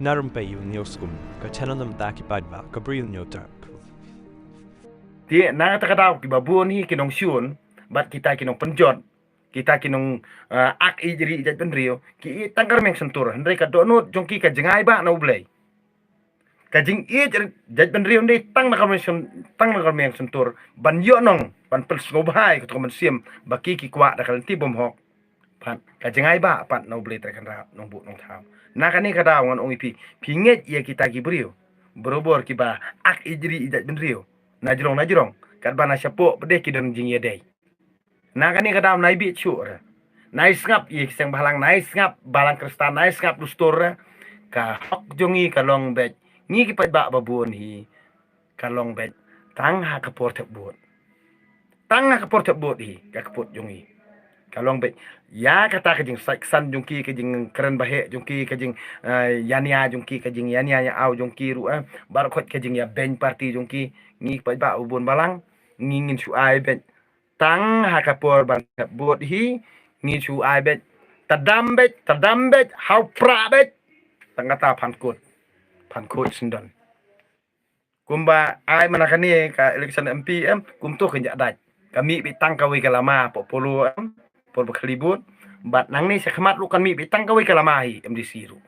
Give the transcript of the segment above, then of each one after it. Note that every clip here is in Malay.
Narumpay yung niyoskum, kachanan ng daki padba, kabril niyo tak. Ti na takadaw kibabuon hi kinong syun, bat kita kinong penjot, kita kinong ak ijri ijat penrio, ki tangkar meng sentur, hendai ka donut jongki ka jengai ba na ublay. Kajing ijat penrio ndai tang na meng sentur, ban yo nong, ban pels ngobhai ko men sim, baki ki kwa da kalanti bom hok. Pat ka jengai ba pat na ublay trekan ra nong bu nong thau. Na kani kadaw ngon ong ipi, pinget ya kita ki brio. Berobor ki ba ak ijri ijat penrio. Najrong kat bana syapok pedeh ki dan jing yedai na kani kadam nai bi chu ra nai ngap ye seng balang nai ngap balang kristan nai ngap lustor ra ka hok jongi kalong bet ngi ki pat ba babun hi kalong bet tang ha kapor thep bot tang ha kapor thep bot hi ka kapot jongi kalong bet ya kata ka jing san jongki ka jing keren bahe jongki ka jing yania jongki ka jing yania ya au jongki ru bar khot ka jing ya ben party jongki ngi pa ba ubun balang ngin su ai bet tang ha kapor ban bot hi ngi su ai bet tadam bet hau pra bet tang kata pan kot sindon kumba ai manakani ka election MP kum to kenja daj kami bitang kawi kalama popolo por bekalibut bat nang ni sekemat lu kan mi bitang kawi kalamahi MDC ru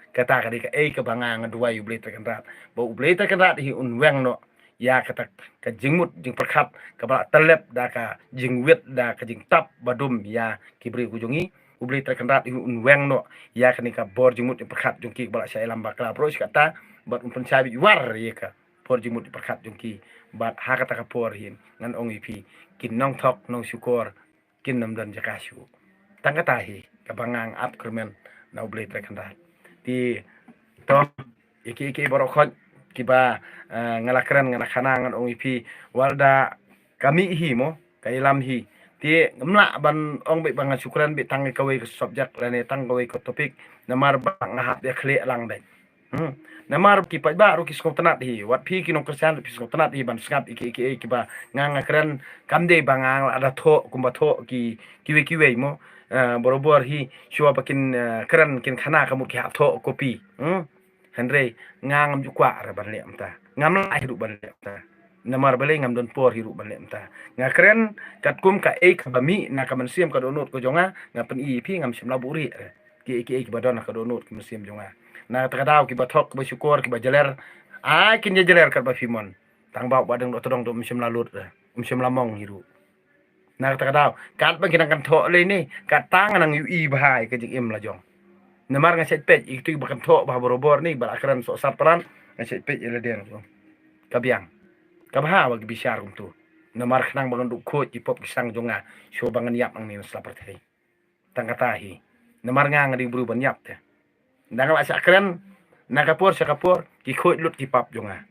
kata ka ke bangang dua yu blei terkenrat bau blei terkenrat hi unweng no ya kata ka jingmut jing perkat ka bala telep da ka jingwit da ka jing tap badum ya kibri kujungi ublei terkenrat hi unweng no ya kani ka bor jingmut jing perkat jungki bala sai lamba kala bro kata bat umpen sabi war ya ka por jingmut jing perkat jungki bat ha kata ka por hin ngan ong ipi kin nong thok nong syukur kin nam dan jakasyu tang katahi kabangang ap kermen na ublei terkenrat ti to iki borokot kiba ngalakran ngalakhanangan ong ipi walda kami hi mo kailam hi ti ngamla ban ong be bangan syukuran be tang kawai ke subjek lane tang kawai ke topik namar ba ngahap ya khle lang dai namar ki pa ba ru ki skop tanat hi wat phi ki nong kersan pi skop tanat hi ban sngap iki kiba ngangakran kamde bangang ada tho kumba tho kiwe mo borobor hi shua pakin keren kin khana kamut ki hap tho kopi Henry ngam jukwa ra ban le mta ngam la hiru ban le mta namar bale ngam don por hiru ban le mta ngakren kat kum ka ka bami na ka mansiam ka donut ko jonga ngapen i pi ngam simla buri ki badon ka donut ki mansiam jonga na takadaw ki bathok ba syukur ki ba jeler kin jeler kat ba fimon tang ba badang do todong do simla lut simla mong hiru na takadaw kat ba kinang tho le ni kat tang nang yu i bahai ka jing im la jong namar ngaset pet itu bakan tho bah borobor ni balakran so sapran ngaset pet ele den kabiang kabha bagi bisyar kum tu namar khnang bangan du khot ipop kisang jonga so bangan yap ang ni slaperthei tangkatahi namar ngang di buru ban yap te nang la sakren nakapor ki khot lut ki pap jonga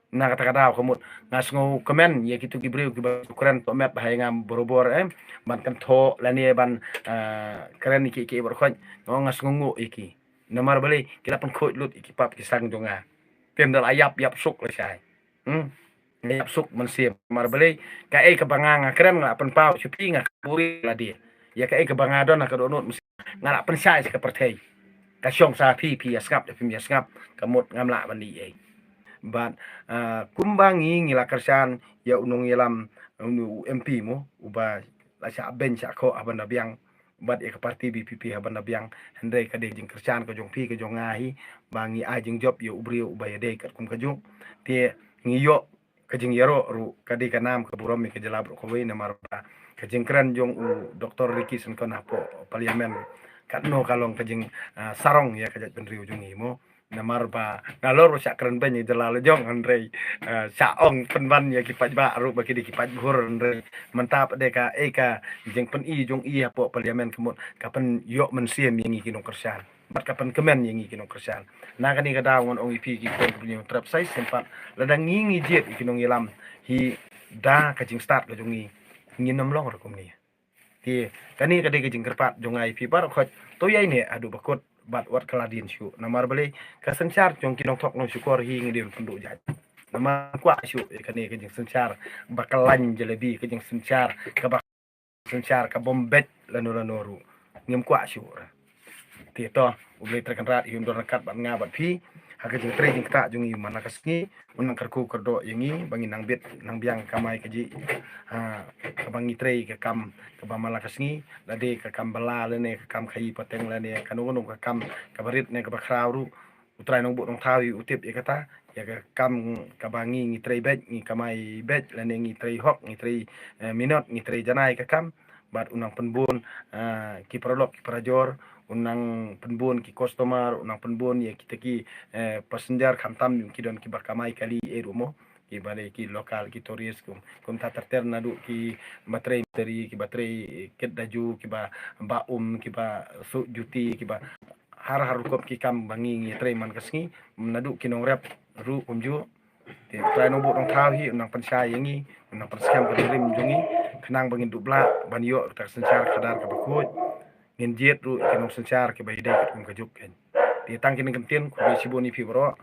na kata kamut ngasngo komen ya kitu gibreu ki keren to map bahaya ngam borobor ban kan tho lani ban keren iki berkhon no ngasngo iki namar bali kila pen khot lut iki pap ki sang jonga pem dal ayap yap suk le sai yap suk mensim mar bali ka ka banganga keren la pen pau chupi nga puri la dia ya ka bangadon ka donut ngala pen sai ka perthei ka syong sa pi asngap ya asngap kamut ngamla ban di bat kumbangi ngila kersan ya unung yelam MP mo uba la sa ben sa ko aban nabiang bat e parti BPP aban nabiang hendai ka de jing kersan ko jong pi ko jong ngahi bangi a jing job yo ubri ubaya de kat kum ka jong te ngiyo ka jing yaro ru ka de ka nam ka burom mi ka jalab ko we na marpa ka jing kran jong Dr. Ricky sun ko na po parliamen kat no kalong ka jing sarong ya ka jat penriu jong mo namar ba ngalor sa keren banyi jalal jong andre saong penban ya kipat ba ru bagi di kipat buhur andre mentap de ka jeng pen i jong i apo parliamen kemut kapan yo mensiem yang kinong kersan bat kapan kemen yang kinong kersan na kani kada ngon ong ipi ki kon punya trap sai sempat ladang ngi jet kinong ilam hi da ka jing start ka jongi nginom long ro ni ti kani kade ka jing kerpat jongai pi bar khot to yai ne adu bakot bat wat kaladin syu namar bali ka sencar jong kinong thok nong syukur hi ngidin penduk jat nama kwa syu kani ka jing sencar bakalan jelebi ka jing sencar ka bak sencar ka bombet lanoru ngem kwa syu to boleh terkenrat yun do nakat bat nga bat phi haka jeng tre jeng ta jung i mana kasni unang karku kerdo yengi bangin nang bit nang biang kamai kaji kabangi tre ke kam kabamala kasni lade ke kam bala lene ke kam khai pateng lene kanung ke kam kabarit ne ke bakrauru utrai nong bu nong tawi utip ya kata ya ke kam kabangi ngi tre bet ngi kamai bet lene ngi tre hok ngi tre minot ngi tre janai ke kam bat unang penbun ki prolog ki prajor unang penbun ki customer unang penbun ya kita ki passenger khamtam ki don ki bakamai kali rumo ki bale ki lokal ki turis kum ta terter nadu ki baterai dari ki baterai ket daju ki ba ki ba su juti ki ba har har kop ki kam bangi ngi tre man kasngi nadu ki nong rep ru umju ti trai no bu nong thau hi unang pansha yangi unang panskam ka rim jungi kenang bangin dubla banyo tak sencar kadar ka bakut ngin jet ru kinong sencar ke bayde kum ka juk ken ti tang kin kentien ku siboni fi bro